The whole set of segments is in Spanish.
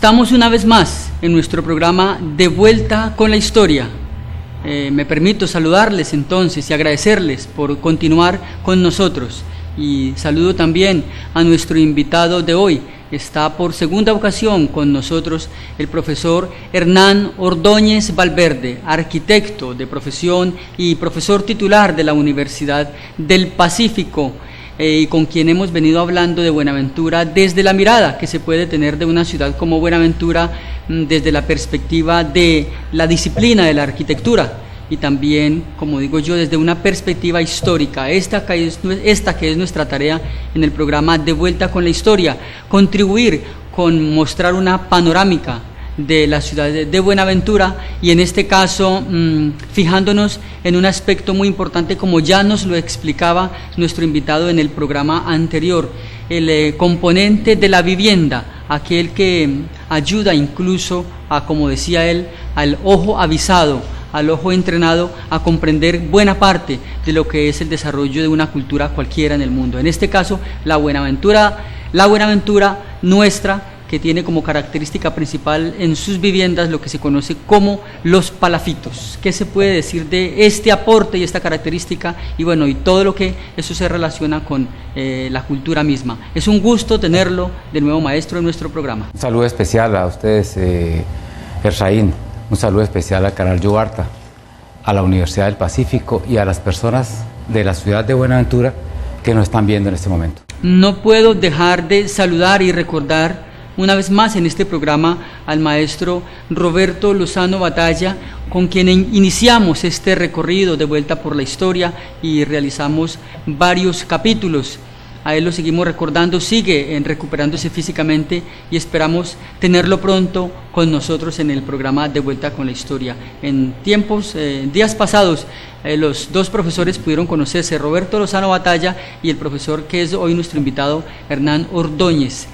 Estamos una vez más en nuestro programa De Vuelta con la Historia. Me permito saludarles entonces y agradecerles por continuar con nosotros. Y saludo también a nuestro invitado de hoy. Está por segunda ocasión con nosotros el profesor Hernán Ordóñez Valverde, arquitecto de profesión y profesor titular de la Universidad del Pacífico, y con quien hemos venido hablando de Buenaventura desde la mirada que se puede tener de una ciudad como Buenaventura desde la perspectiva de la disciplina de la arquitectura y también, como digo yo, desde una perspectiva histórica. Esta que es nuestra tarea en el programa De Vuelta con la Historia, contribuir con mostrar una panorámica de la ciudad de Buenaventura y en este caso fijándonos en un aspecto muy importante, como ya nos lo explicaba nuestro invitado en el programa anterior, el componente de la vivienda, aquel que ayuda incluso a, como decía él, al ojo avisado, al ojo entrenado a comprender buena parte de lo que es el desarrollo de una cultura cualquiera en el mundo. En este caso, la Buenaventura nuestra, que tiene como característica principal en sus viviendas lo que se conoce como los palafitos. ¿Qué se puede decir de este aporte y esta característica? Y bueno, y todo lo que eso se relaciona con la cultura misma. Es un gusto tenerlo de nuevo, maestro, en nuestro programa. Un saludo especial a ustedes, Efraín. Un saludo especial al canal Yubarta, a la Universidad del Pacífico y a las personas de la ciudad de Buenaventura que nos están viendo en este momento. No puedo dejar de saludar y recordar una vez más en este programa al maestro Roberto Lozano Batalla, con quien iniciamos este recorrido de vuelta por la historia y realizamos varios capítulos. A él lo seguimos recordando, sigue recuperándose físicamente y esperamos tenerlo pronto con nosotros en el programa De Vuelta con la Historia. En días pasados, los dos profesores pudieron conocerse, Roberto Lozano Batalla y el profesor que es hoy nuestro invitado, Hernán Ordóñez.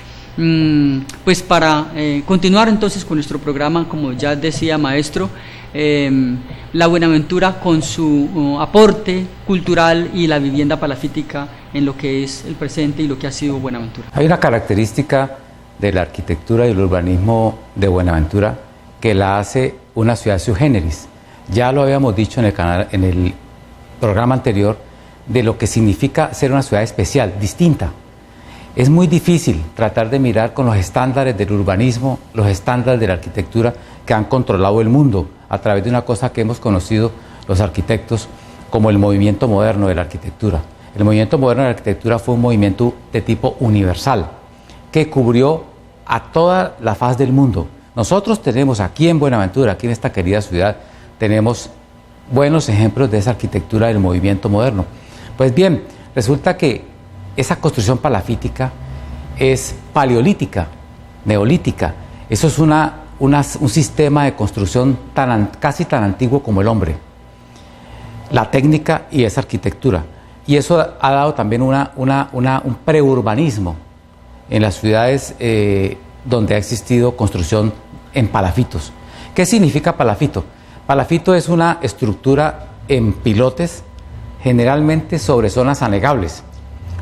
Pues para continuar entonces con nuestro programa, como ya decía maestro, la Buenaventura con su aporte cultural y la vivienda palafítica en lo que es el presente y lo que ha sido Buenaventura. Hay una característica de la arquitectura y el urbanismo de Buenaventura que la hace una ciudad sui generis. Ya lo habíamos dicho en el programa anterior, de lo que significa ser una ciudad especial, distinta. Es muy difícil tratar de mirar con los estándares del urbanismo, los estándares de la arquitectura que han controlado el mundo a través de una cosa que hemos conocido los arquitectos como el movimiento moderno de la arquitectura. El movimiento moderno de la arquitectura fue un movimiento de tipo universal que cubrió a toda la faz del mundo. Nosotros tenemos aquí en Buenaventura, aquí en esta querida ciudad, tenemos buenos ejemplos de esa arquitectura del movimiento moderno. Pues bien, resulta que esa construcción palafítica es paleolítica, neolítica. Eso es un sistema de construcción casi tan antiguo como el hombre. La técnica y esa arquitectura. Y eso ha dado también un preurbanismo en las ciudades donde ha existido construcción en palafitos. ¿Qué significa palafito? Palafito es una estructura en pilotes, generalmente sobre zonas anegables,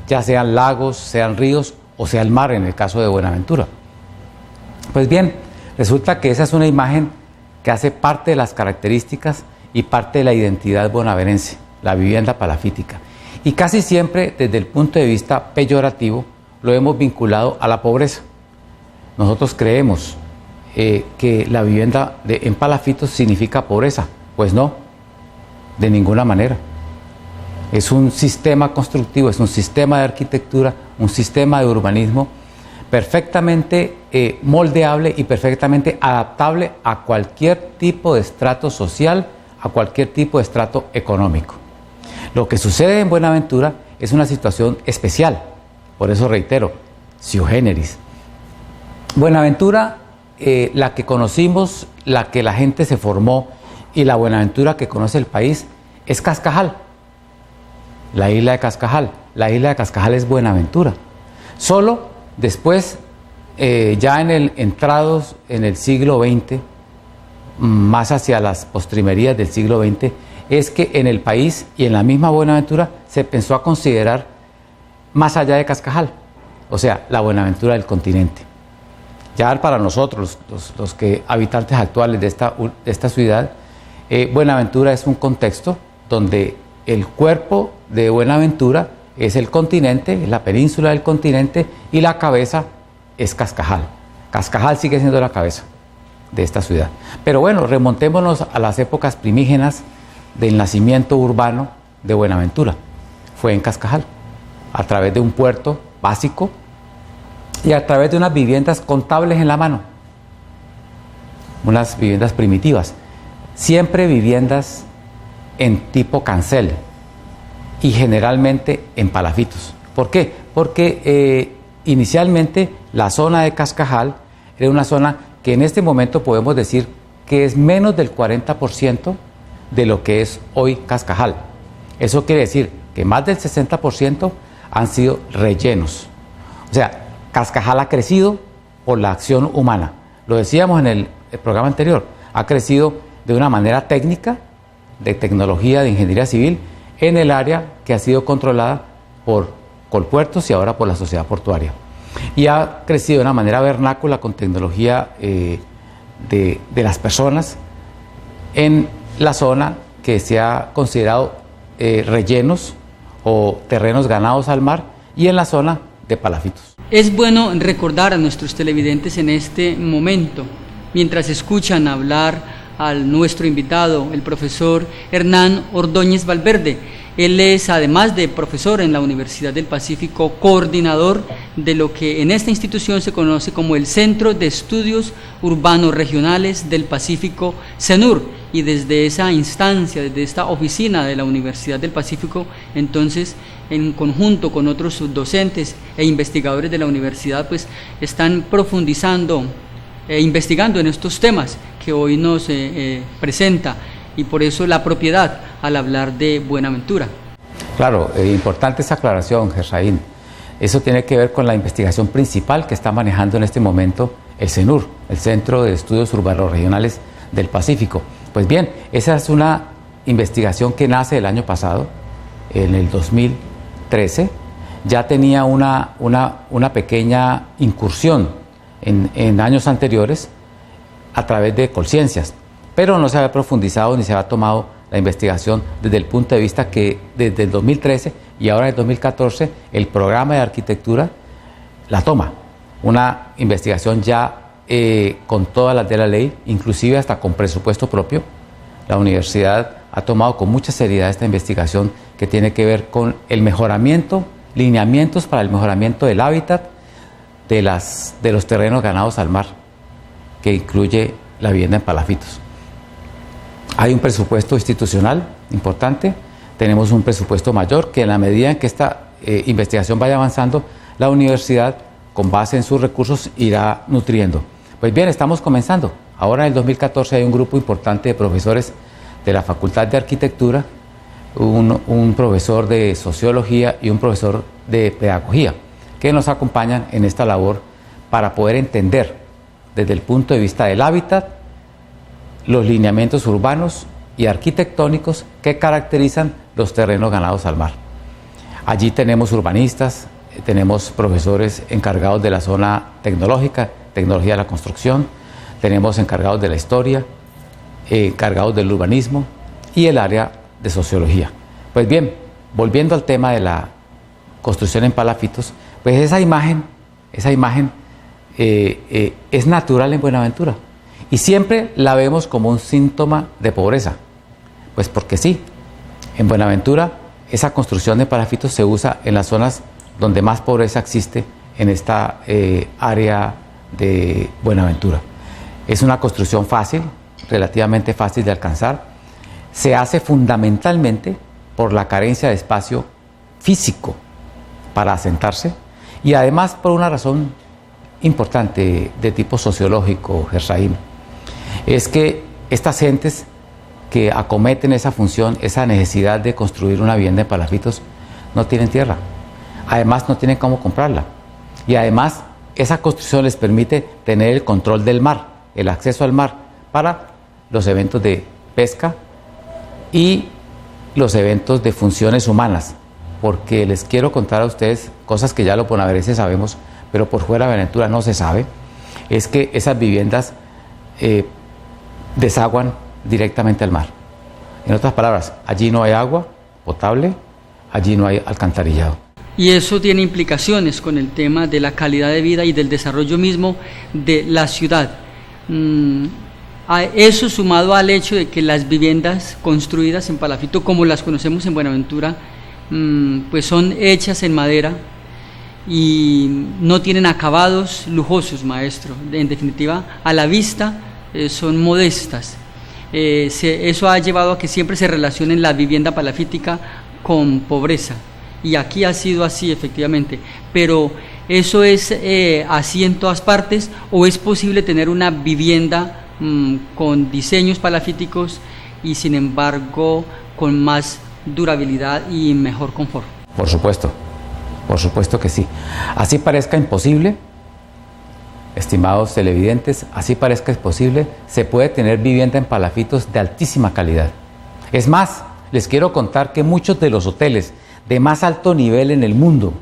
ya sean lagos, sean ríos o sea el mar en el caso de Buenaventura. Pues bien, resulta que esa es una imagen que hace parte de las características y parte de la identidad bonaverense, la vivienda palafítica. Y casi siempre desde el punto de vista peyorativo lo hemos vinculado a la pobreza. Nosotros creemos que la vivienda en palafitos significa pobreza. Pues no, de ninguna manera. Es un sistema constructivo, es un sistema de arquitectura, un sistema de urbanismo perfectamente moldeable y perfectamente adaptable a cualquier tipo de estrato social, a cualquier tipo de estrato económico. Lo que sucede en Buenaventura es una situación especial, por eso reitero, sui generis. Buenaventura, la que conocimos, la que la gente se formó y la Buenaventura que conoce el país es Cascajal. La isla de Cascajal. La isla de Cascajal es Buenaventura. Solo después, ya entrados en el siglo XX, más hacia las postrimerías del siglo XX, es que en el país y en la misma Buenaventura se pensó a considerar más allá de Cascajal, o sea, la Buenaventura del continente. Ya para nosotros, los que habitantes actuales de esta ciudad, Buenaventura es un contexto donde el cuerpo de Buenaventura es el continente, es la península del continente, y la cabeza es Cascajal. Cascajal sigue siendo la cabeza de esta ciudad. Pero bueno, remontémonos a las épocas primígenas del nacimiento urbano de Buenaventura. Fue en Cascajal, a través de un puerto básico y a través de unas viviendas contables en la mano, unas viviendas primitivas, siempre viviendas en tipo cancel y generalmente en palafitos. ¿Por qué? Porque inicialmente la zona de Cascajal era una zona que en este momento podemos decir que es menos del 40% de lo que es hoy Cascajal. Eso quiere decir que más del 60% han sido rellenos. O sea, Cascajal ha crecido por la acción humana. Lo decíamos en el programa anterior, ha crecido de una manera técnica, de tecnología, de ingeniería civil, en el área que ha sido controlada por Colpuertos y ahora por la sociedad portuaria. Y ha crecido de una manera vernácula con tecnología de las personas en la zona que se ha considerado rellenos o terrenos ganados al mar y en la zona de palafitos. Es bueno recordar a nuestros televidentes en este momento, mientras escuchan hablar a nuestro invitado, el profesor Hernán Ordóñez Valverde. Él es, además de profesor en la Universidad del Pacífico, coordinador de lo que en esta institución se conoce como el Centro de Estudios Urbanos Regionales del Pacífico, CENUR, y desde esa instancia, desde esta oficina de la Universidad del Pacífico, entonces, en conjunto con otros docentes e investigadores de la universidad, pues están profundizando e investigando en estos temas que hoy nos presenta, y por eso la propiedad al hablar de Buenaventura. Claro, importante esa aclaración, Gersaín. Eso tiene que ver con la investigación principal que está manejando en este momento el CENUR, el Centro de Estudios Urbanos Regionales del Pacífico. Pues bien, esa es una investigación que nace el año pasado, en el 2013. Ya tenía una pequeña incursión en años anteriores a través de Colciencias, pero no se había profundizado ni se había tomado la investigación desde el punto de vista que desde el 2013 y ahora en el 2014 el programa de arquitectura la toma. Una investigación ya con todas las de la ley, inclusive hasta con presupuesto propio. La universidad ha tomado con mucha seriedad esta investigación que tiene que ver con el mejoramiento, lineamientos para el mejoramiento del hábitat de los terrenos ganados al mar, que incluye la vivienda en palafitos. Hay un presupuesto institucional importante, tenemos un presupuesto mayor que en la medida en que esta investigación vaya avanzando, la universidad, con base en sus recursos, irá nutriendo. Pues bien, estamos comenzando. Ahora en el 2014 hay un grupo importante de profesores de la Facultad de Arquitectura, un profesor de Sociología y un profesor de Pedagogía, que nos acompañan en esta labor para poder entender desde el punto de vista del hábitat los lineamientos urbanos y arquitectónicos que caracterizan los terrenos ganados al mar. Allí tenemos urbanistas, tenemos profesores encargados de la zona tecnológica, tecnología de la construcción, tenemos encargados de la historia, encargados del urbanismo y el área de sociología. Pues bien, volviendo al tema de la construcción en palafitos, pues esa imagen es natural en Buenaventura y siempre la vemos como un síntoma de pobreza. Pues porque sí, en Buenaventura esa construcción de palafitos se usa en las zonas donde más pobreza existe en esta área de Buenaventura. Es una construcción fácil, relativamente fácil de alcanzar. Se hace fundamentalmente por la carencia de espacio físico para asentarse y además por una razón importante de tipo sociológico, Gersaín. Es que estas gentes que acometen esa función, esa necesidad de construir una vivienda en palafitos, no tienen tierra. Además no tienen cómo comprarla. Y además esa construcción les permite tener el control del mar, el acceso al mar para los eventos de pesca y los eventos de funciones humanas. Porque les quiero contar a ustedes cosas que ya los bonaerenses sabemos, pero por fuera de Buenaventura no se sabe. es que esas viviendas desaguan directamente al mar. En otras palabras, allí no hay agua potable, allí no hay alcantarillado. Y eso tiene implicaciones con el tema de la calidad de vida y del desarrollo mismo de la ciudad. A eso sumado al hecho de que las viviendas construidas en Palafito, como las conocemos en Buenaventura, pues son hechas en madera y no tienen acabados lujosos, maestro. En definitiva, a la vista son modestas. Eso ha llevado a que siempre se relacione la vivienda palafítica con pobreza. Y aquí ha sido así, efectivamente. Pero ¿eso es así en todas partes o es posible tener una vivienda con diseños palafíticos y sin embargo con más durabilidad y mejor confort? Por supuesto que sí. Así parezca imposible, estimados televidentes, así parezca imposible, se puede tener vivienda en palafitos de altísima calidad. Es más, les quiero contar que muchos de los hoteles de más alto nivel en el mundo,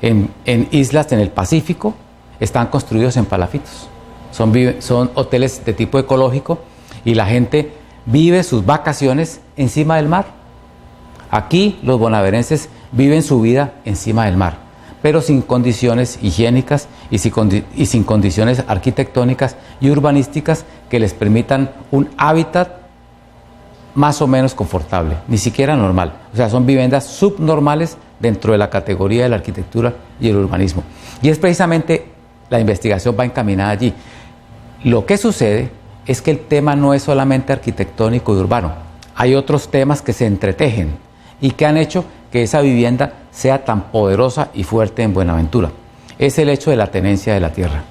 en islas en el Pacífico, están construidos en palafitos. Son hoteles de tipo ecológico y la gente vive sus vacaciones encima del mar. Aquí los bonaerenses viven su vida encima del mar, pero sin condiciones higiénicas y sin condiciones arquitectónicas y urbanísticas que les permitan un hábitat más o menos confortable, ni siquiera normal. O sea, son viviendas subnormales dentro de la categoría de la arquitectura y el urbanismo. Y es precisamente la investigación va encaminada allí. Lo que sucede es que el tema no es solamente arquitectónico y urbano. Hay otros temas que se entretejen y que han hecho que esa vivienda sea tan poderosa y fuerte en Buenaventura. Es el hecho de la tenencia de la tierra.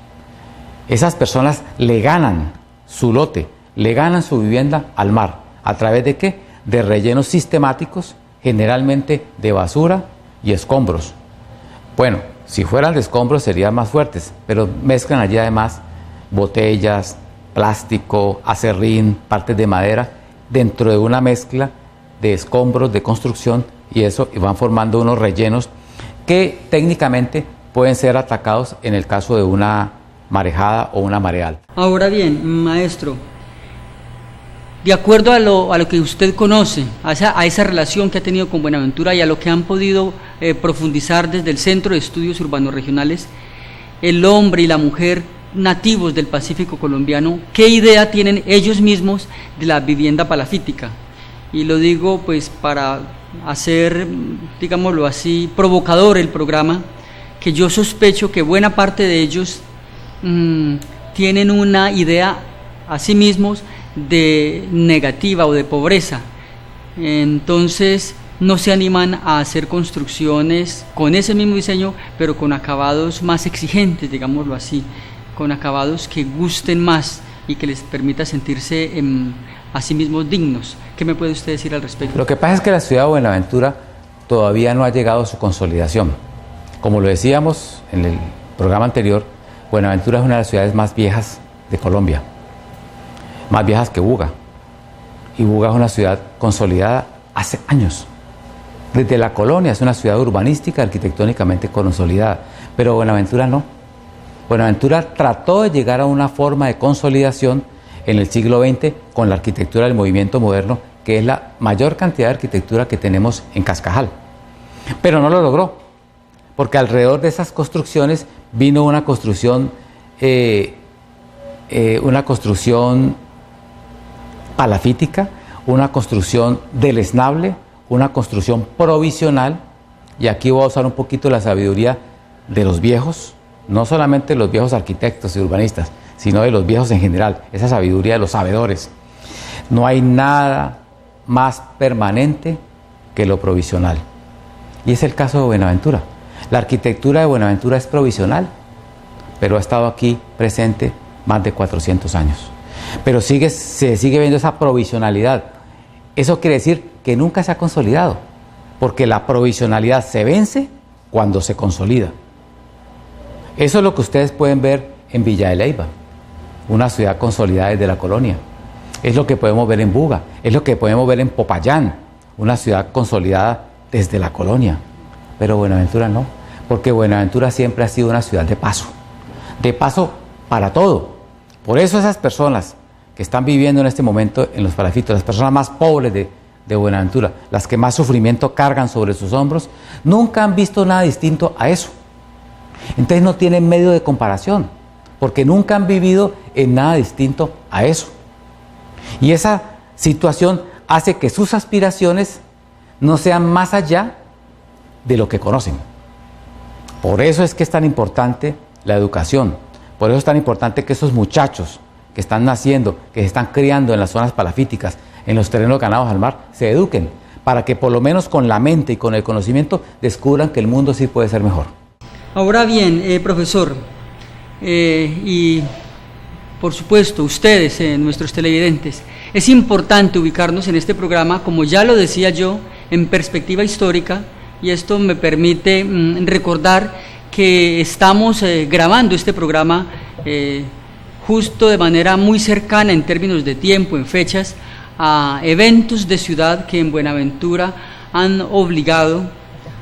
Esas personas le ganan su lote, le ganan su vivienda al mar. ¿A través de qué? De rellenos sistemáticos, generalmente de basura y escombros. Bueno, si fueran de escombros serían más fuertes, pero mezclan allí además botellas, plástico, acerrín, partes de madera, dentro de una mezcla de escombros de construcción y van formando unos rellenos que técnicamente pueden ser atacados en el caso de una marejada o una marea alta. Ahora bien, maestro, de acuerdo a lo que usted conoce, a esa relación que ha tenido con Buenaventura y a lo que han podido profundizar desde el Centro de Estudios Urbanos Regionales, el hombre y la mujer nativos del Pacífico colombiano, ¿qué idea tienen ellos mismos de la vivienda palafítica? Y lo digo pues para hacer, digámoslo así, provocador el programa, que yo sospecho que buena parte de ellos tienen una idea a sí mismos de negativa o de pobreza. Entonces no se animan a hacer construcciones con ese mismo diseño, pero con acabados más exigentes, digámoslo así, con acabados que gusten más y que les permita sentirse a sí mismos dignos. ¿Qué me puede usted decir al respecto? Lo que pasa es que la ciudad de Buenaventura todavía no ha llegado a su consolidación. Como lo decíamos en el programa anterior, Buenaventura es una de las ciudades más viejas de Colombia, más viejas que Buga. Y Buga es una ciudad consolidada hace años. Desde la colonia es una ciudad urbanística, arquitectónicamente consolidada, pero Buenaventura no. Buenaventura trató de llegar a una forma de consolidación en el siglo XX con la arquitectura del movimiento moderno, que es la mayor cantidad de arquitectura que tenemos en Cascajal. Pero no lo logró, porque alrededor de esas construcciones vino una construcción palafítica, una construcción deleznable, una construcción provisional, y aquí voy a usar un poquito la sabiduría de los viejos, no solamente los viejos arquitectos y urbanistas, sino de los viejos en general, esa sabiduría de los sabedores. No hay nada más permanente que lo provisional. Y es el caso de Buenaventura. La arquitectura de Buenaventura es provisional, pero ha estado aquí presente más de 400 años. Pero se sigue viendo esa provisionalidad. Eso quiere decir que nunca se ha consolidado, porque la provisionalidad se vence cuando se consolida. Eso es lo que ustedes pueden ver en Villa de Leyva, una ciudad consolidada desde la colonia. Es lo que podemos ver en Buga, es lo que podemos ver en Popayán, una ciudad consolidada desde la colonia. Pero Buenaventura no, porque Buenaventura siempre ha sido una ciudad de paso para todo. Por eso esas personas que están viviendo en este momento en los palafitos, las personas más pobres de Buenaventura, las que más sufrimiento cargan sobre sus hombros, nunca han visto nada distinto a eso. Entonces no tienen medio de comparación, porque nunca han vivido en nada distinto a eso. Y esa situación hace que sus aspiraciones no sean más allá de lo que conocen. Por eso es que es tan importante la educación, por eso es tan importante que esos muchachos que están naciendo, que se están criando en las zonas palafíticas, en los terrenos ganados al mar, se eduquen, para que por lo menos con la mente y con el conocimiento descubran que el mundo sí puede ser mejor. Ahora bien, profesor, y por supuesto ustedes, nuestros televidentes, es importante ubicarnos en este programa, como ya lo decía yo, en perspectiva histórica, y esto me permite recordar que estamos grabando este programa justo de manera muy cercana en términos de tiempo, en fechas, a eventos de ciudad que en Buenaventura han obligado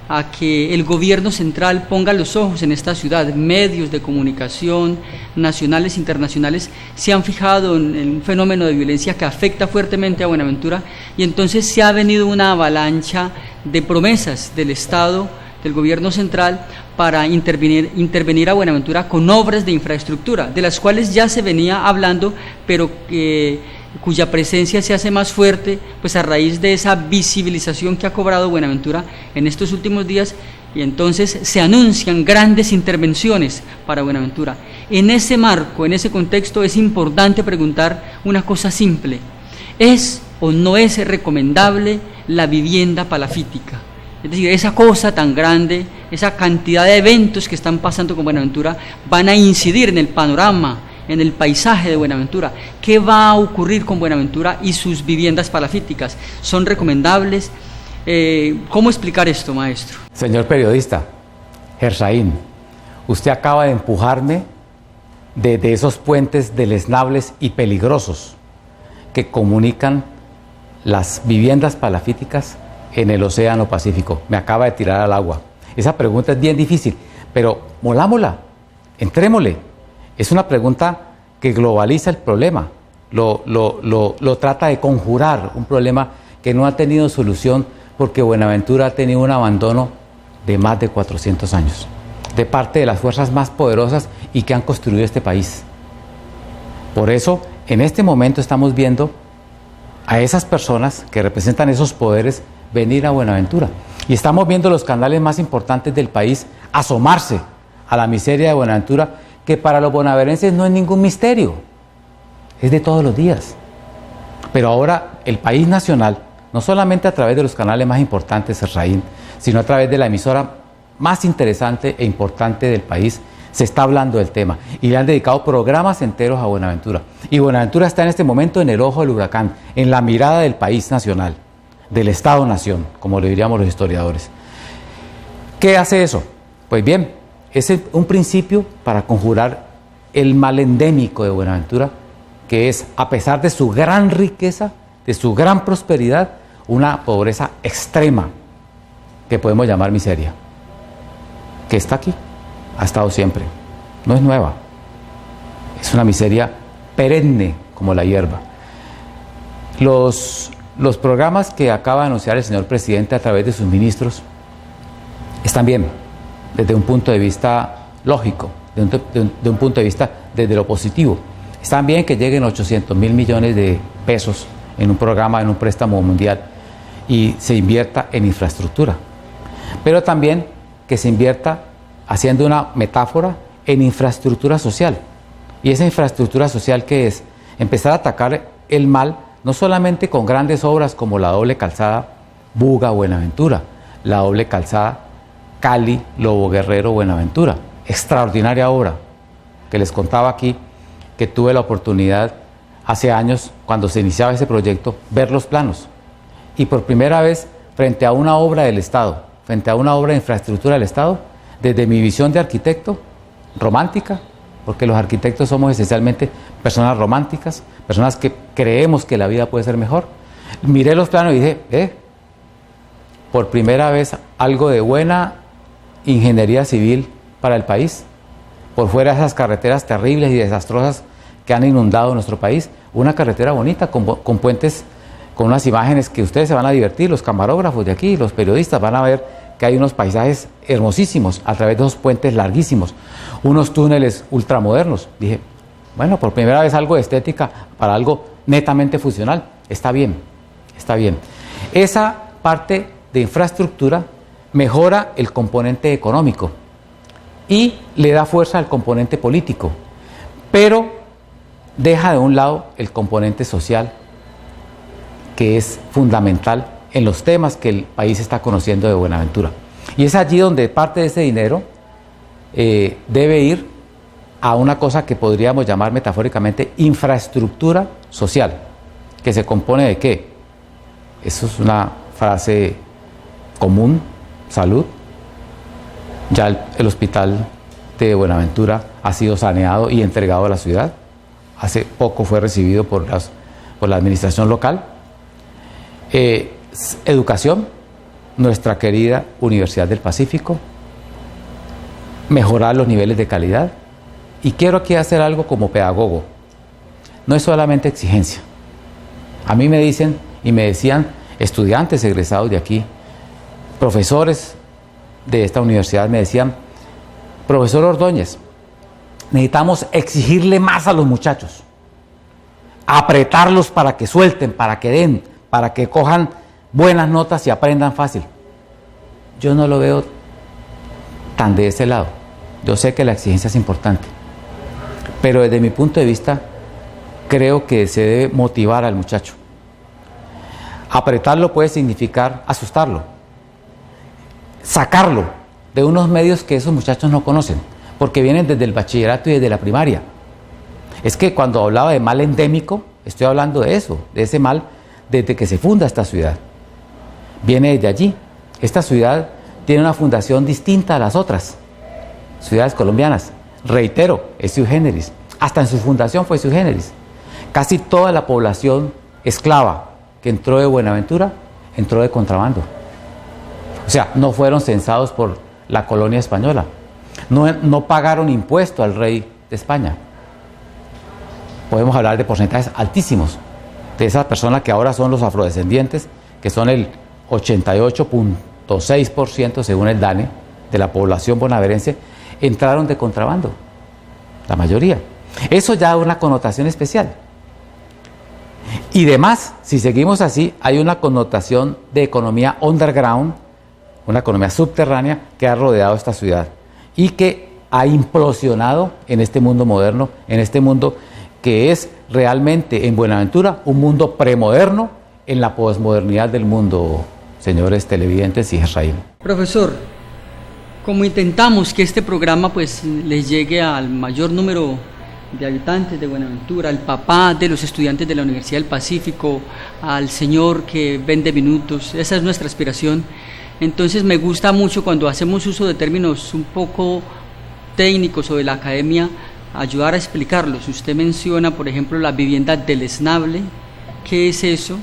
a que el gobierno central ponga los ojos en esta ciudad. Medios de comunicación nacionales e internacionales se han fijado en un fenómeno de violencia que afecta fuertemente a Buenaventura, y entonces se ha venido una avalancha de promesas del Estado, del gobierno central, para intervenir a Buenaventura con obras de infraestructura, de las cuales ya se venía hablando, pero cuya presencia se hace más fuerte pues a raíz de esa visibilización que ha cobrado Buenaventura en estos últimos días, y entonces se anuncian grandes intervenciones para Buenaventura. En ese marco, en ese contexto, es importante preguntar una cosa simple: ¿es o no es recomendable la vivienda palafítica? Es decir, esa cosa tan grande, esa cantidad de eventos que están pasando con Buenaventura van a incidir en el panorama, en el paisaje de Buenaventura. ¿Qué va a ocurrir con Buenaventura y sus viviendas palafíticas? ¿Son recomendables? ¿Cómo explicar esto, maestro? Señor periodista, Gersaín, usted acaba de empujarme de esos puentes deleznables y peligrosos que comunican las viviendas palafíticas en el Océano Pacífico. Me acaba de tirar al agua. Esa pregunta es bien difícil, pero molámosla, entrémosle. Es una pregunta que globaliza el problema, lo trata de conjurar, un problema que no ha tenido solución porque Buenaventura ha tenido un abandono de más de 400 años, de parte de las fuerzas más poderosas y que han construido este país. Por eso, en este momento estamos viendo a esas personas que representan esos poderes venir a Buenaventura. Y estamos viendo los canales más importantes del país asomarse a la miseria de Buenaventura, que para los bonaverenses no es ningún misterio, es de todos los días. Pero ahora el país nacional, no solamente a través de los canales más importantes, Serraín, sino a través de la emisora más interesante e importante del país, se está hablando del tema y le han dedicado programas enteros a Buenaventura. Y Buenaventura está en este momento en el ojo del huracán, en la mirada del país nacional, del Estado-Nación, como le diríamos los historiadores. ¿Qué hace eso? Pues bien, es un principio para conjurar el mal endémico de Buenaventura, que es, a pesar de su gran riqueza, de su gran prosperidad, una pobreza extrema, que podemos llamar miseria, que está aquí, ha estado siempre, no es nueva, es una miseria perenne como la hierba. Los programas que acaba de anunciar el señor presidente a través de sus ministros están bien, desde un punto de vista lógico, de un punto de vista desde lo positivo. Están bien que lleguen 800.000 millones de pesos en un programa, en un préstamo mundial, y se invierta en infraestructura, pero también que se invierta, haciendo una metáfora, en infraestructura social. Y esa infraestructura social, ¿qué es? Empezar a atacar el mal, no solamente con grandes obras como la doble calzada Buga-Buenaventura, la doble calzada Cali-Lobo Guerrero-Buenaventura, extraordinaria obra que les contaba aquí, que tuve la oportunidad hace años, cuando se iniciaba ese proyecto, ver los planos. Y por primera vez, frente a una obra del Estado, frente a una obra de infraestructura del Estado, desde mi visión de arquitecto, romántica, porque los arquitectos somos esencialmente personas románticas, personas que creemos que la vida puede ser mejor, miré los planos y dije, por primera vez algo de buena ingeniería civil para el país. por fuera de esas carreteras terribles y desastrosas que han inundado nuestro país, una carretera bonita con puentes, con unas imágenes que ustedes se van a divertir, los camarógrafos de aquí, los periodistas van a ver que hay unos paisajes hermosísimos a través de esos puentes larguísimos, unos túneles ultramodernos. Dije, bueno, por primera vez algo de estética para algo netamente funcional, está bien, está bien. Esa parte de infraestructura mejora el componente económico y le da fuerza al componente político, pero deja de un lado el componente social, que es fundamental en los temas que el país está conociendo de Buenaventura. Y es allí donde parte de ese dinero debe ir a una cosa que podríamos llamar metafóricamente infraestructura social, que se compone de ¿qué? Eso es una frase común: salud. Ya el hospital de Buenaventura ha sido saneado y entregado a la ciudad. Hace poco fue recibido por la administración local. Educación, nuestra querida Universidad del Pacífico, mejorar los niveles de calidad. Y quiero aquí hacer algo como pedagogo. No es solamente exigencia. A mí me dicen y me decían estudiantes egresados de aquí, profesores de esta universidad, me decían: profesor Ordóñez, necesitamos exigirle más a los muchachos, apretarlos para que suelten, para que den, para que cojan buenas notas y aprendan fácil. Yo no lo veo tan de ese lado. Yo sé que la exigencia es importante, pero desde mi punto de vista creo que se debe motivar al muchacho. Apretarlo puede significar asustarlo, sacarlo de unos medios que esos muchachos no conocen, porque vienen desde el bachillerato y desde la primaria. Es que cuando hablaba de mal endémico, estoy hablando de eso, de ese mal desde que se funda esta ciudad. Viene desde allí. Esta ciudad tiene una fundación distinta a las otras ciudades colombianas. Reitero, es sui generis. Hasta en su fundación fue sui generis. Casi toda la población esclava que entró de Buenaventura, entró de contrabando. O sea, no fueron censados por la colonia española. No pagaron impuesto al rey de España. Podemos hablar de porcentajes altísimos de esas personas que ahora son los afrodescendientes, que son el 88.6% según el DANE de la población bonaerense, entraron de contrabando, la mayoría. Eso ya da una connotación especial. Y demás, si seguimos así, hay una connotación de economía underground, una economía subterránea que ha rodeado esta ciudad y que ha implosionado en este mundo moderno, en este mundo que es realmente en Buenaventura un mundo premoderno en la posmodernidad del mundo, señores televidentes y Israel. Profesor, como intentamos que este programa pues les llegue al mayor número de habitantes de Buenaventura, al papá de los estudiantes de la Universidad del Pacífico, al señor que vende minutos, esa es nuestra aspiración. Entonces me gusta mucho cuando hacemos uso de términos un poco técnicos o de la academia, ayudar a explicarlos. Usted menciona, por ejemplo, la vivienda deleznable. ¿Qué es eso?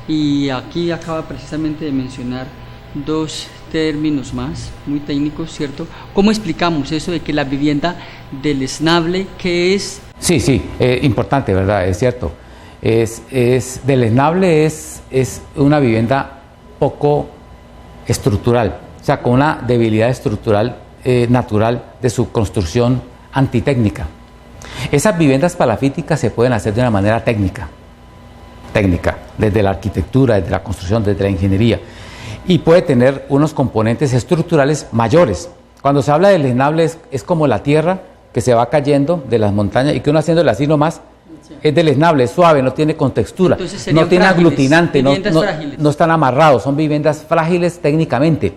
Y aquí acaba precisamente de mencionar dos términos más, muy técnicos, ¿cierto? ¿Cómo explicamos eso de que la vivienda deleznable, qué es? Sí, importante, ¿verdad? Es cierto. Deleznable es una vivienda poco estructural, o sea, con una debilidad estructural natural de su construcción antitécnica. Esas viviendas palafíticas se pueden hacer de una manera técnica, desde la arquitectura, desde la construcción, desde la ingeniería, y puede tener unos componentes estructurales mayores. Cuando se habla de deleznable es como la tierra que se va cayendo de las montañas y que uno haciéndole así nomás, es deleznable, es suave, no tiene contextura, no tiene aglutinante, no están amarrados, son viviendas frágiles técnicamente.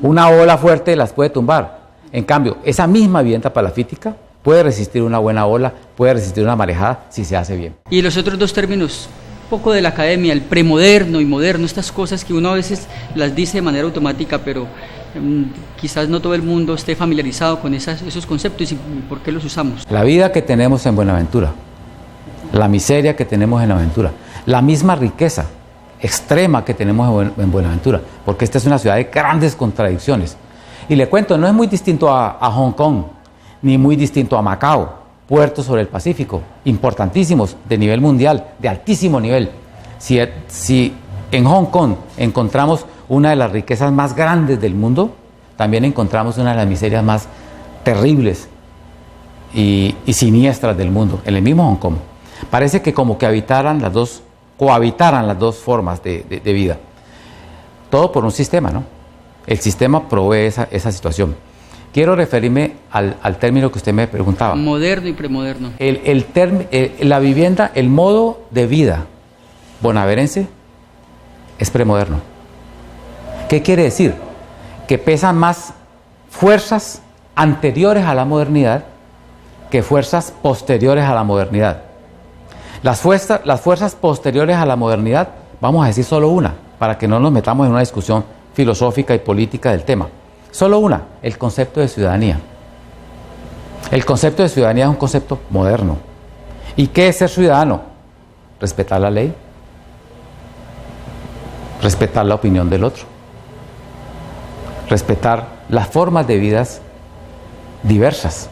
Una ola fuerte las puede tumbar. En cambio, esa misma vivienda palafítica puede resistir una buena ola, puede resistir una marejada si se hace bien. Y los otros dos términos, un poco de la academia, el premoderno y moderno, estas cosas que uno a veces las dice de manera automática, pero quizás no todo el mundo esté familiarizado con esos conceptos y por qué los usamos. La vida que tenemos en Buenaventura, la miseria que tenemos en Buenaventura, la misma riqueza extrema que tenemos en Buenaventura, porque esta es una ciudad de grandes contradicciones. Y le cuento, no es muy distinto a Hong Kong, ni muy distinto a Macao, puertos sobre el Pacífico, importantísimos, de nivel mundial, de altísimo nivel. Si en Hong Kong encontramos una de las riquezas más grandes del mundo, también encontramos una de las miserias más terribles y siniestras del mundo, en el mismo Hong Kong. Parece que como que cohabitaran las dos formas de vida. Todo por un sistema, ¿no? El sistema provee esa situación. Quiero referirme al término que usted me preguntaba. Moderno y premoderno. La vivienda, el modo de vida bonaerense es premoderno. ¿Qué quiere decir? Que pesan más fuerzas anteriores a la modernidad que fuerzas posteriores a la modernidad. Las fuerzas posteriores a la modernidad, vamos a decir solo una, para que no nos metamos en una discusión filosófica y política del tema. Solo una, el concepto de ciudadanía. El concepto de ciudadanía es un concepto moderno. ¿Y qué es ser ciudadano? Respetar la ley, respetar la opinión del otro, respetar las formas de vidas diversas,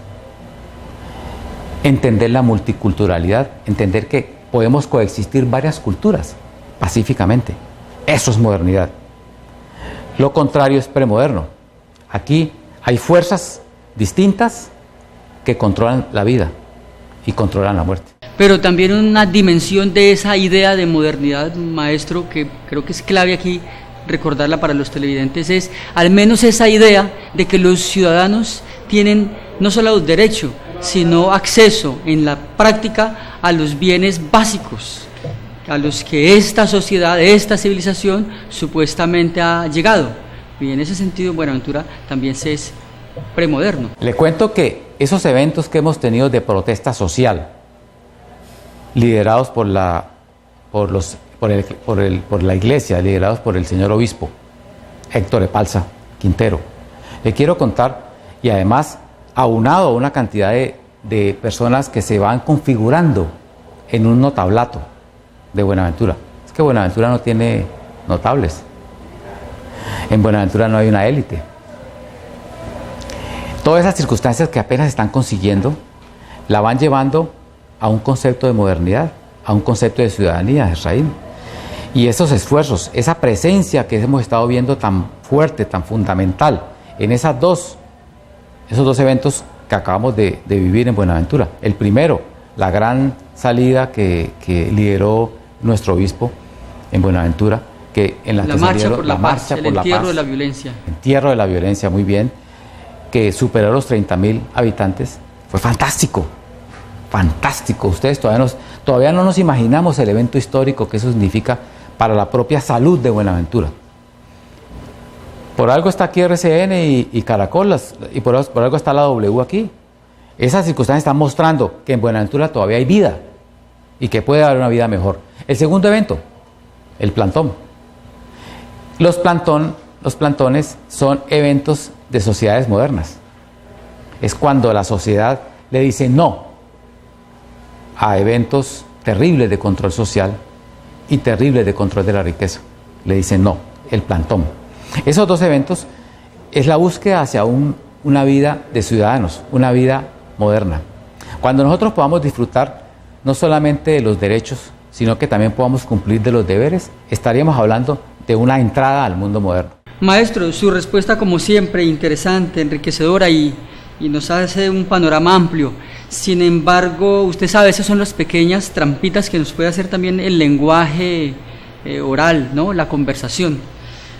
entender la multiculturalidad, entender que podemos coexistir varias culturas pacíficamente. Eso es modernidad. Lo contrario es premoderno. Aquí hay fuerzas distintas que controlan la vida y controlan la muerte. Pero también una dimensión de esa idea de modernidad, maestro, que creo que es clave aquí recordarla para los televidentes, es al menos esa idea de que los ciudadanos tienen no solo derecho, sino acceso en la práctica a los bienes básicos a los que esta sociedad, esta civilización supuestamente ha llegado. Y en ese sentido, Buenaventura también se es premoderno. Le cuento que esos eventos que hemos tenido de protesta social, liderados por la iglesia, liderados por el señor obispo Héctor Epalza Quintero, le quiero contar, y además aunado a una cantidad de personas que se van configurando en un notablato de Buenaventura. Es que Buenaventura no tiene notables. En Buenaventura no hay una élite. Todas esas circunstancias que apenas están consiguiendo la van llevando a un concepto de modernidad, a un concepto de ciudadanía, Efraín. Y esos esfuerzos, esa presencia que hemos estado viendo tan fuerte, tan fundamental en esos dos eventos que acabamos de vivir en Buenaventura. El primero, la gran salida que lideró nuestro obispo en Buenaventura, que en la marcha por la paz, el entierro de la violencia. Entierro de la violencia, muy bien, que superó los 30.000 habitantes. Fue fantástico, fantástico. Ustedes todavía no nos imaginamos el evento histórico que eso significa para la propia salud de Buenaventura. Por algo está aquí RCN y Caracol, y por algo está la W aquí. Esas circunstancias están mostrando que en Buenaventura todavía hay vida y que puede haber una vida mejor. El segundo evento, el plantón. Los plantones son eventos de sociedades modernas. Es cuando la sociedad le dice no a eventos terribles de control social y terribles de control de la riqueza. Le dice no, el plantón. Esos dos eventos es la búsqueda hacia una vida de ciudadanos, una vida moderna. Cuando nosotros podamos disfrutar no solamente de los derechos, sino que también podamos cumplir de los deberes, estaríamos hablando de una entrada al mundo moderno. Maestro, su respuesta como siempre interesante, enriquecedora y nos hace un panorama amplio. Sin embargo, usted sabe, esas son las pequeñas trampitas que nos puede hacer también el lenguaje oral, ¿no? La conversación.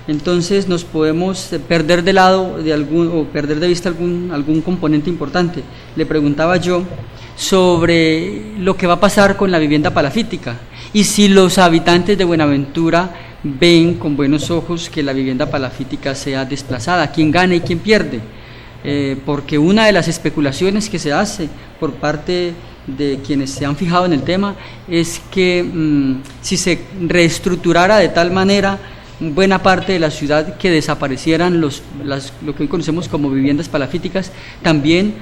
Entonces nos podemos perder de lado o perder de vista algún componente importante. Le preguntaba yo sobre lo que va a pasar con la vivienda palafítica y si los habitantes de Buenaventura ven con buenos ojos que la vivienda palafítica sea desplazada, quién gana y quién pierde, porque una de las especulaciones que se hace por parte de quienes se han fijado en el tema es que si se reestructurara de tal manera buena parte de la ciudad que desaparecieran lo que hoy conocemos como viviendas palafíticas, también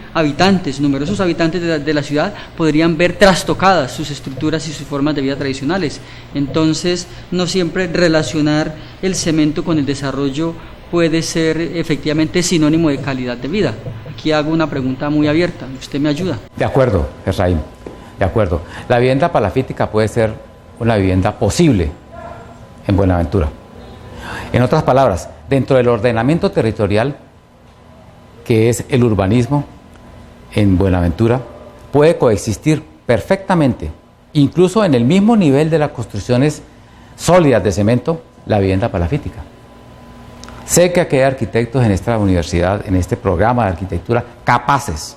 numerosos habitantes de la ciudad podrían ver trastocadas sus estructuras y sus formas de vida tradicionales. Entonces, no siempre relacionar el cemento con el desarrollo puede ser efectivamente sinónimo de calidad de vida. aquí hago una pregunta muy abierta, usted me ayuda. De acuerdo, Efraín, de acuerdo. La vivienda palafítica puede ser una vivienda posible en Buenaventura. En otras palabras, dentro del ordenamiento territorial, que es el urbanismo en Buenaventura, puede coexistir perfectamente, incluso en el mismo nivel de las construcciones sólidas de cemento, la vivienda palafítica. Sé que aquí hay arquitectos en esta universidad, en este programa de arquitectura, capaces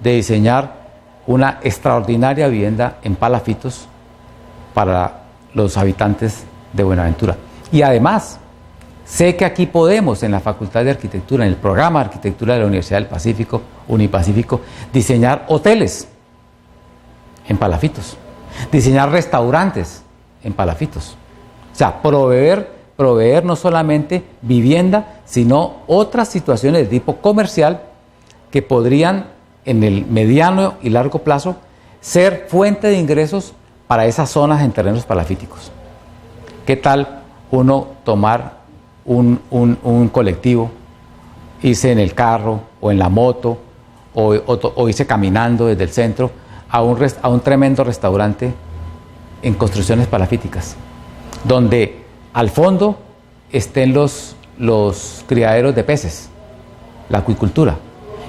de diseñar una extraordinaria vivienda en palafitos para los habitantes de Buenaventura. Y además, sé que aquí podemos, en la Facultad de Arquitectura, en el programa de arquitectura de la Universidad del Pacífico, Unipacífico, diseñar hoteles en palafitos, diseñar restaurantes en palafitos. O sea, proveer no solamente vivienda, sino otras situaciones de tipo comercial que podrían, en el mediano y largo plazo, ser fuente de ingresos para esas zonas en terrenos palafíticos. ¿Qué tal uno tomar un colectivo, irse en el carro o en la moto o irse caminando desde el centro a un tremendo restaurante en construcciones palafíticas, donde al fondo estén los criaderos de peces, la acuicultura,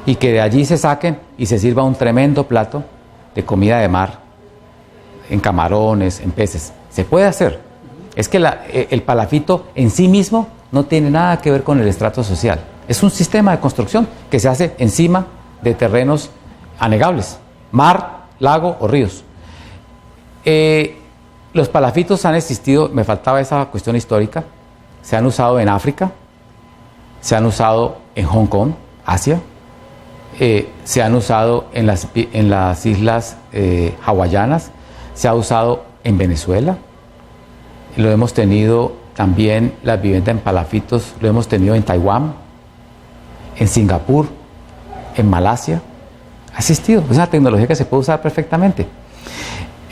y que de allí se saquen y se sirva un tremendo plato de comida de mar, en camarones, en peces? Se puede hacer. Es que el palafito en sí mismo no tiene nada que ver con el estrato social. Es un sistema de construcción que se hace encima de terrenos anegables, mar, lago o ríos. Los palafitos han existido, me faltaba esa cuestión histórica, se han usado en África, se han usado en Hong Kong, Asia, se han usado en las islas hawaianas, se ha usado en Venezuela, lo hemos tenido también, la vivienda en palafitos, lo hemos tenido en Taiwán, en Singapur, en Malasia. Ha existido, es una tecnología que se puede usar perfectamente.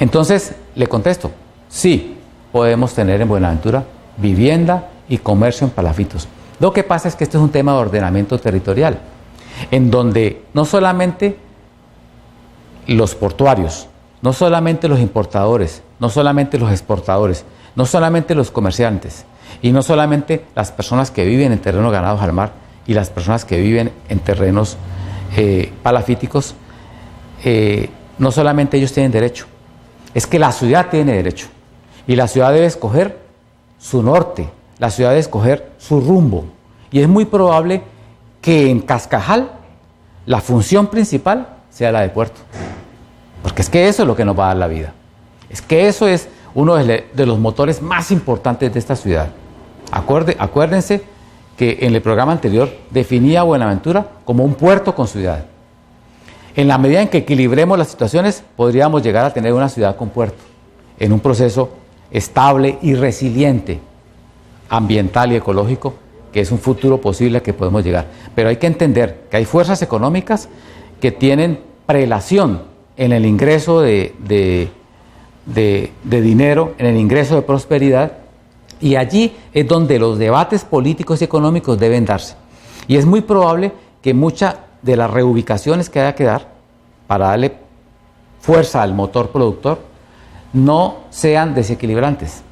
Entonces, le contesto, sí, podemos tener en Buenaventura vivienda y comercio en palafitos. Lo que pasa es que este es un tema de ordenamiento territorial, en donde no solamente los portuarios, no solamente los importadores, no solamente los exportadores, no solamente los comerciantes y no solamente las personas que viven en terrenos ganados al mar y las personas que viven en terrenos palafíticos, no solamente ellos tienen derecho, es que la ciudad tiene derecho y la ciudad debe escoger su norte, la ciudad debe escoger su rumbo, y es muy probable que en Cascajal la función principal sea la de puerto, porque es que eso es lo que nos va a dar la vida, es que eso es uno de los motores más importantes de esta ciudad. Acuérdense que en el programa anterior definía a Buenaventura como un puerto con ciudad. En la medida en que equilibremos las situaciones, podríamos llegar a tener una ciudad con puerto, en un proceso estable y resiliente, ambiental y ecológico, que es un futuro posible al que podemos llegar. Pero hay que entender que hay fuerzas económicas que tienen prelación en el ingreso de dinero, en el ingreso de prosperidad, y allí es donde los debates políticos y económicos deben darse. Y es muy probable que muchas de las reubicaciones que haya que dar para darle fuerza al motor productor no sean desequilibrantes,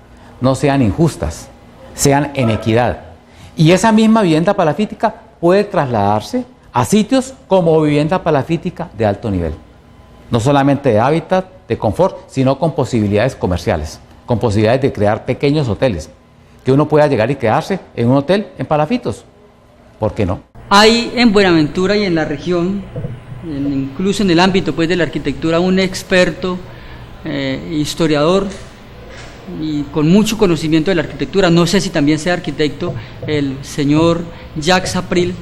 no sean injustas, sean en equidad. Y esa misma vivienda palafítica puede trasladarse a sitios como vivienda palafítica de alto nivel. No solamente de hábitat, de confort, sino con posibilidades comerciales, con posibilidades de crear pequeños hoteles, que uno pueda llegar y quedarse en un hotel en palafitos. ¿Por qué no? Hay en Buenaventura y en la región, incluso en el ámbito pues de la arquitectura, un experto, historiador y con mucho conocimiento de la arquitectura, no sé si también sea arquitecto, el señor Jacques April,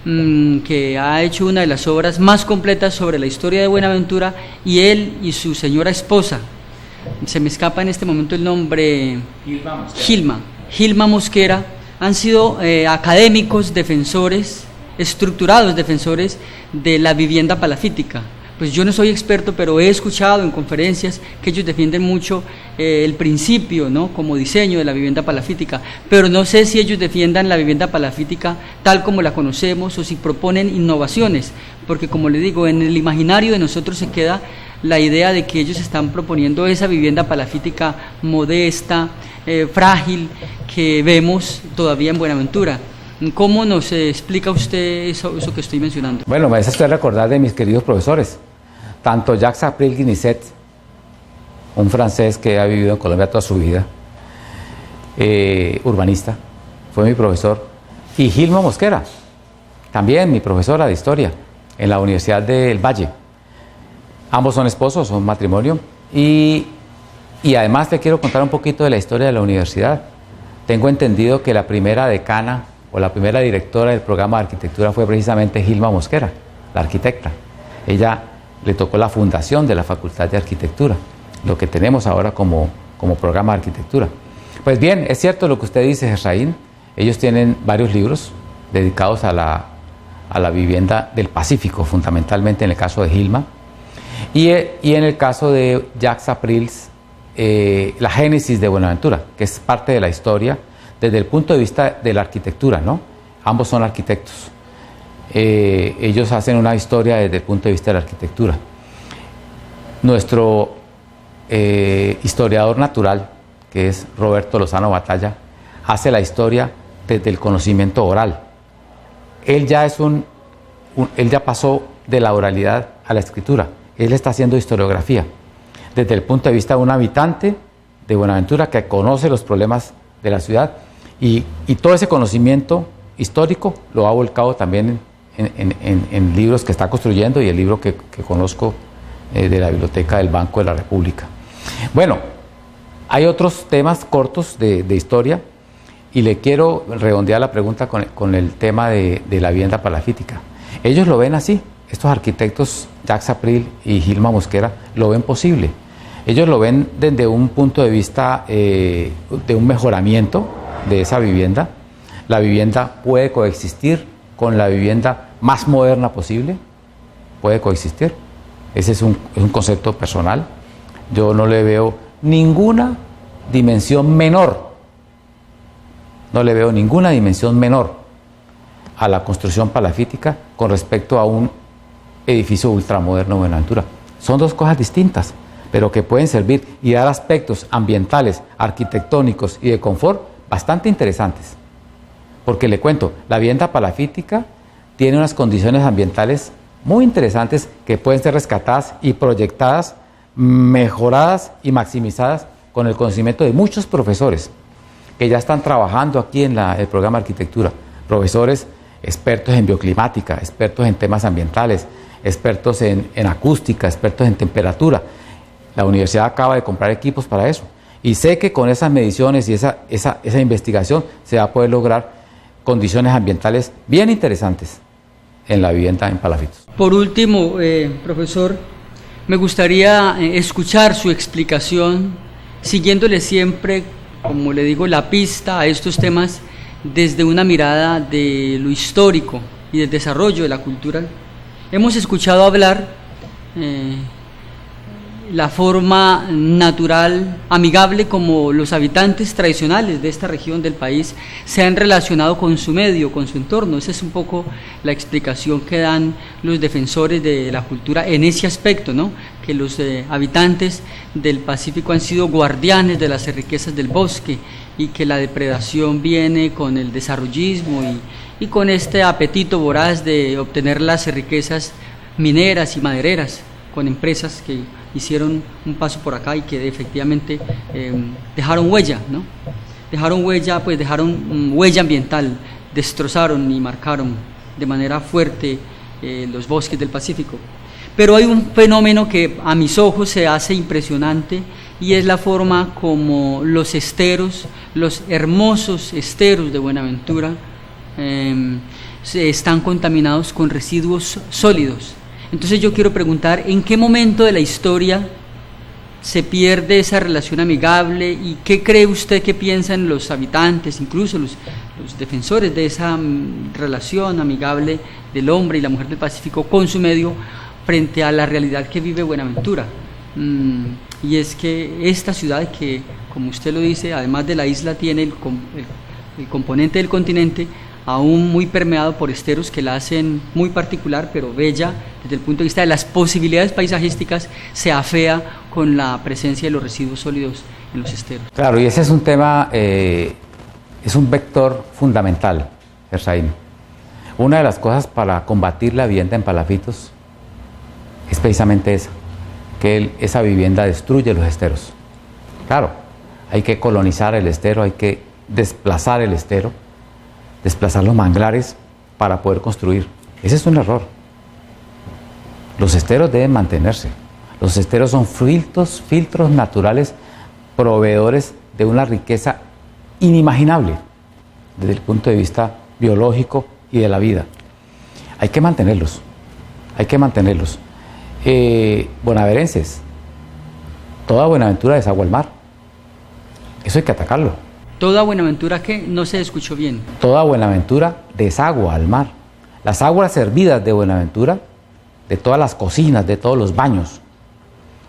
que ha hecho una de las obras más completas sobre la historia de Buenaventura, y él y su señora esposa, se me escapa en este momento el nombre, Gilma Mosquera, han sido académicos, defensores, estructurados defensores de la vivienda palafítica, pues yo no soy experto, pero he escuchado en conferencias que ellos defienden mucho el principio, ¿no?, como diseño de la vivienda palafítica, pero no sé si ellos defiendan la vivienda palafítica tal como la conocemos o si proponen innovaciones, porque como le digo, en el imaginario de nosotros se queda la idea de que ellos están proponiendo esa vivienda palafítica modesta, frágil, que vemos todavía en Buenaventura. ¿Cómo nos explica usted eso que estoy mencionando? Bueno, me hace usted recordar de mis queridos profesores, tanto Jacques-April Guinisset, un francés que ha vivido en Colombia toda su vida, urbanista, fue mi profesor, y Gilma Mosquera, también mi profesora de historia en la Universidad del Valle. Ambos son esposos, son matrimonio, y además te quiero contar un poquito de la historia de la universidad. Tengo entendido que la primera decana o la primera directora del programa de arquitectura fue precisamente Gilma Mosquera, la arquitecta. Ella le tocó la fundación de la Facultad de Arquitectura, lo que tenemos ahora como programa de arquitectura. Pues bien, es cierto lo que usted dice, Efraín. Ellos tienen varios libros dedicados a la vivienda del Pacífico, fundamentalmente en el caso de Gilma, y en el caso de Jacques-April, la génesis de Buenaventura, que es parte de la historia desde el punto de vista de la arquitectura, ¿no? Ambos son arquitectos. Ellos hacen una historia desde el punto de vista de la arquitectura. Nuestro historiador natural, que es Roberto Lozano Batalla, hace la historia desde el conocimiento oral. Él ya pasó de la oralidad a la escritura. Él está haciendo historiografía desde el punto de vista de un habitante de Buenaventura que conoce los problemas de la ciudad, y todo ese conocimiento histórico lo ha volcado también en libros que está construyendo, y el libro que conozco de la Biblioteca del Banco de la República. Bueno, hay otros temas cortos de historia, y le quiero redondear la pregunta con el tema de la vivienda palafítica. Ellos lo ven así, estos arquitectos Jacques-April y Gilma Mosquera lo ven posible. Ellos lo ven desde un punto de vista de un mejoramiento de esa vivienda. La vivienda puede coexistir con la vivienda más moderna posible, puede coexistir. Ese es un concepto personal. Yo no le veo ninguna dimensión menor, a la construcción palafítica con respecto a un edificio ultramoderno de Buenaventura. Son dos cosas distintas, pero que pueden servir y dar aspectos ambientales, arquitectónicos y de confort bastante interesantes. Porque le cuento, la vivienda palafítica tiene unas condiciones ambientales muy interesantes que pueden ser rescatadas y proyectadas, mejoradas y maximizadas con el conocimiento de muchos profesores que ya están trabajando aquí en el programa de arquitectura. Profesores expertos en bioclimática, expertos en temas ambientales, expertos en acústica, expertos en temperatura. La universidad acaba de comprar equipos para eso. Y sé que con esas mediciones y esa investigación se va a poder lograr condiciones ambientales bien interesantes en la vivienda en palafitos. Por último, profesor, me gustaría escuchar su explicación, siguiéndole siempre, como le digo, la pista a estos temas desde una mirada de lo histórico y del desarrollo de la cultura. Hemos escuchado hablar la forma natural, amigable, como los habitantes tradicionales de esta región del país se han relacionado con su medio, con su entorno. Esa es un poco la explicación que dan los defensores de la cultura en ese aspecto, ¿no? Que los habitantes del Pacífico han sido guardianes de las riquezas del bosque, y que la depredación viene con el desarrollismo y con este apetito voraz de obtener las riquezas mineras y madereras, con empresas que hicieron un paso por acá y que efectivamente dejaron huella, ¿no? Dejaron huella ambiental, destrozaron y marcaron de manera fuerte los bosques del Pacífico. Pero hay un fenómeno que a mis ojos se hace impresionante, y es la forma como los esteros, los hermosos esteros de Buenaventura, están contaminados con residuos sólidos. Entonces yo quiero preguntar, ¿en qué momento de la historia se pierde esa relación amigable, y qué cree usted que piensan los habitantes, incluso los defensores de esa relación amigable del hombre y la mujer del Pacífico con su medio, frente a la realidad que vive Buenaventura. Y es que esta ciudad que, como usted lo dice, además de la isla, tiene el componente del continente aún muy permeado por esteros que la hacen muy particular, pero bella desde el punto de vista de las posibilidades paisajísticas, se afea con la presencia de los residuos sólidos en los esteros. Claro, y ese es un tema, es un vector fundamental, Efraín. Una de las cosas para combatir la vivienda en palafitos es precisamente esa, que esa vivienda destruye los esteros. Claro, hay que colonizar el estero, hay que desplazar el estero, desplazar los manglares para poder construir. Ese es un error. Los esteros deben mantenerse. Los esteros son filtros naturales, proveedores de una riqueza inimaginable desde el punto de vista biológico y de la vida. Hay que mantenerlos, hay que mantenerlos. Bonaverenses, toda Buenaventura desagua al mar. Eso hay que atacarlo. ¿Toda Buenaventura qué? No se escuchó bien. Toda Buenaventura desagua al mar. Las aguas servidas de Buenaventura, de todas las cocinas, de todos los baños,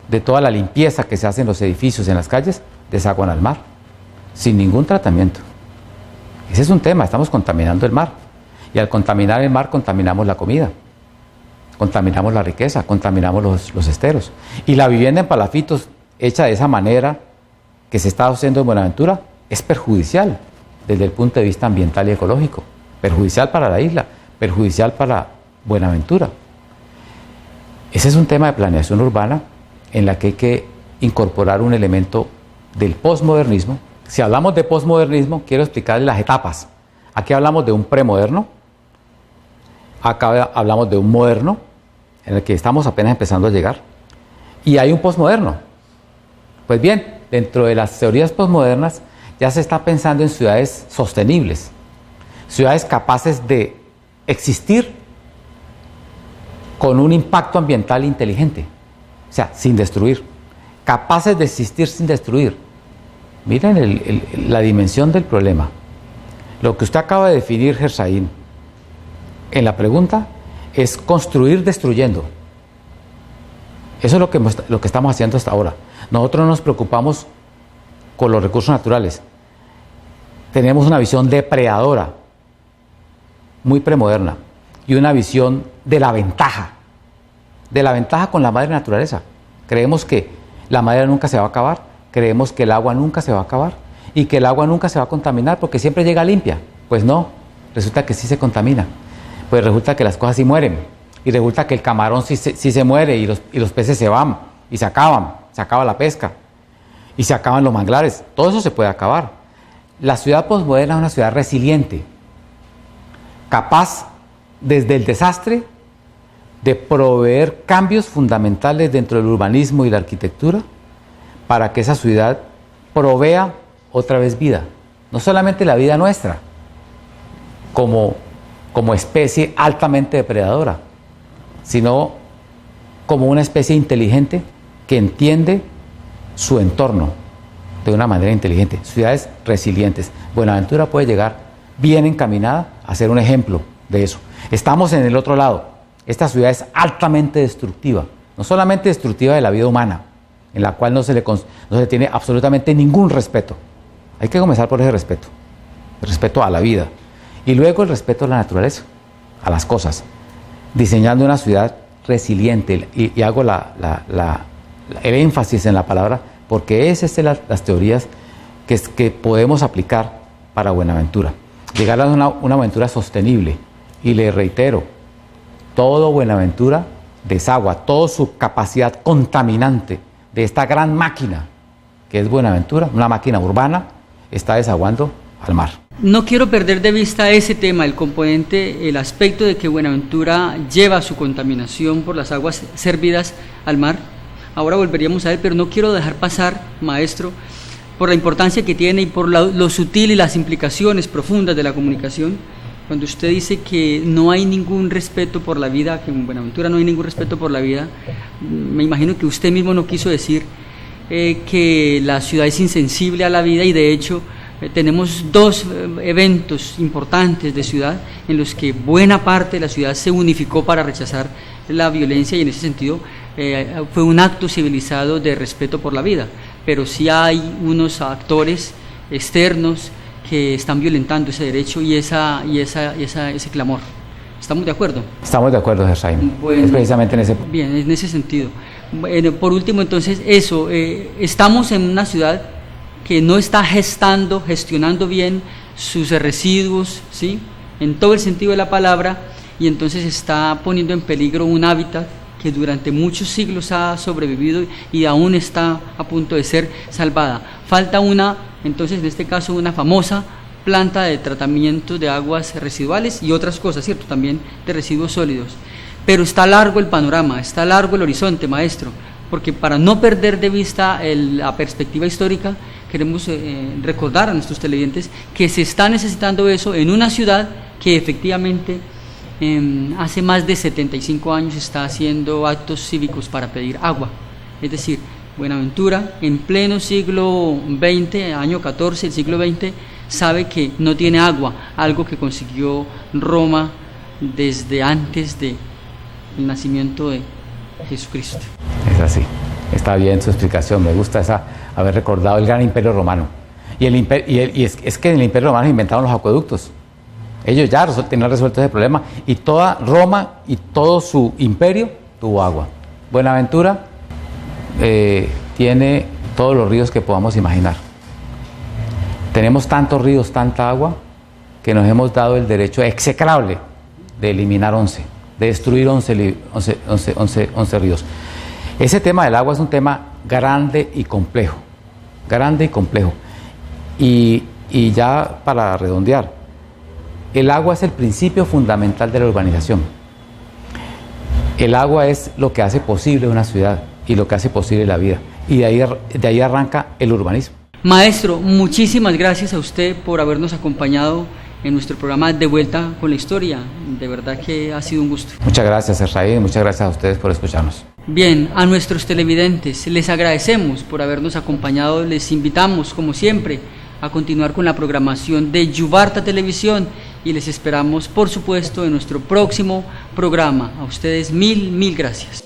de toda la limpieza que se hace en los edificios, en las calles, desaguan al mar, sin ningún tratamiento. Ese es un tema, estamos contaminando el mar. Y al contaminar el mar, contaminamos la comida, contaminamos la riqueza, contaminamos los esteros. Y la vivienda en palafitos, hecha de esa manera que se está haciendo en Buenaventura, es perjudicial desde el punto de vista ambiental y ecológico, perjudicial para la isla, perjudicial para Buenaventura. Ese es un tema de planeación urbana en la que hay que incorporar un elemento del posmodernismo. Si hablamos de posmodernismo, quiero explicarles las etapas. Aquí hablamos de un premoderno, acá hablamos de un moderno, en el que estamos apenas empezando a llegar, y hay un posmoderno. Pues bien, dentro de las teorías posmodernas ya se está pensando en ciudades sostenibles, ciudades capaces de existir con un impacto ambiental inteligente, o sea, sin destruir, capaces de existir sin destruir. Miren la dimensión del problema. Lo que usted acaba de definir, Gersaín, en la pregunta, es construir destruyendo. Eso es lo que estamos haciendo hasta ahora. Nosotros no nos preocupamos con los recursos naturales. Tenemos una visión depredadora, muy premoderna, y una visión de la ventaja con la madre naturaleza. Creemos que la madera nunca se va a acabar, creemos que el agua nunca se va a acabar y que el agua nunca se va a contaminar porque siempre llega limpia. Pues no, resulta que sí se contamina, pues resulta que las cosas sí mueren, y resulta que el camarón sí se muere, y los peces se van y se acaba la pesca y se acaban los manglares. Todo eso se puede acabar. La ciudad posmoderna es una ciudad resiliente, capaz desde el desastre de proveer cambios fundamentales dentro del urbanismo y la arquitectura para que esa ciudad provea otra vez vida, no solamente la vida nuestra como especie altamente depredadora, sino como una especie inteligente que entiende su entorno de una manera inteligente. Ciudades resilientes. Buenaventura puede llegar bien encaminada a ser un ejemplo de eso. Estamos en el otro lado. Esta ciudad es altamente destructiva, no solamente destructiva de la vida humana, en la cual no se le tiene absolutamente ningún respeto. Hay que comenzar por ese respeto, el respeto a la vida, y luego el respeto a la naturaleza, a las cosas, diseñando una ciudad resiliente, y hago el énfasis en la palabra, porque esas son las teorías que podemos aplicar para Buenaventura. Llegar a una Buenaventura sostenible, y le reitero, todo Buenaventura desagua, toda su capacidad contaminante de esta gran máquina que es Buenaventura, una máquina urbana, está desaguando al mar. No quiero perder de vista ese tema, el componente, el aspecto de que Buenaventura lleva su contaminación por las aguas servidas al mar. Ahora volveríamos a él, pero no quiero dejar pasar, maestro, por la importancia que tiene y por lo sutil y las implicaciones profundas de la comunicación. Cuando usted dice que no hay ningún respeto por la vida, que en Buenaventura no hay ningún respeto por la vida, me imagino que usted mismo no quiso decir que la ciudad es insensible a la vida, y de hecho tenemos dos eventos importantes de ciudad en los que buena parte de la ciudad se unificó para rechazar la violencia y en ese sentido fue un acto civilizado de respeto por la vida, pero sí hay unos actores externos que están violentando ese derecho y ese clamor. ¿Estamos de acuerdo? Estamos de acuerdo, Efraín. Bueno, es precisamente en ese... Bien, en ese sentido. Por último, entonces, estamos en una ciudad que no está gestionando bien sus residuos, ¿sí?, en todo el sentido de la palabra, y entonces está poniendo en peligro un hábitat que durante muchos siglos ha sobrevivido y aún está a punto de ser salvada. Falta entonces en este caso, una famosa planta de tratamiento de aguas residuales y otras cosas, ¿cierto?, también de residuos sólidos. Pero está largo el panorama, está largo el horizonte, maestro, porque para no perder de vista la perspectiva histórica, queremos recordar a nuestros televidentes que se está necesitando eso en una ciudad que efectivamente hace más de 75 años está haciendo actos cívicos para pedir agua. Es decir, Buenaventura, en pleno siglo XX, año 14 del siglo XX, sabe que no tiene agua, algo que consiguió Roma desde antes del nacimiento de Jesucristo. Es así, está bien su explicación, me gusta haber recordado el gran imperio romano. Y es que en el imperio romano inventaron los acueductos. Ellos ya tenían resuelto ese problema y toda Roma y todo su imperio tuvo agua. Buenaventura tiene todos los ríos que podamos imaginar. Tenemos tantos ríos, tanta agua, que nos hemos dado el derecho execrable de eliminar 11, de destruir 11 ríos. Ese tema del agua es un tema grande y complejo, y ya para redondear, el agua es el principio fundamental de la urbanización. El agua es lo que hace posible una ciudad y lo que hace posible la vida, y de ahí arranca el urbanismo. Maestro, muchísimas gracias a usted por habernos acompañado en nuestro programa De Vuelta con la Historia. De verdad que ha sido un gusto. Muchas gracias, Efraín, muchas gracias a ustedes por escucharnos. Bien, a nuestros televidentes les agradecemos por habernos acompañado. Les invitamos, como siempre, a continuar con la programación de Yubarta Televisión y les esperamos, por supuesto, en nuestro próximo programa. A ustedes mil gracias.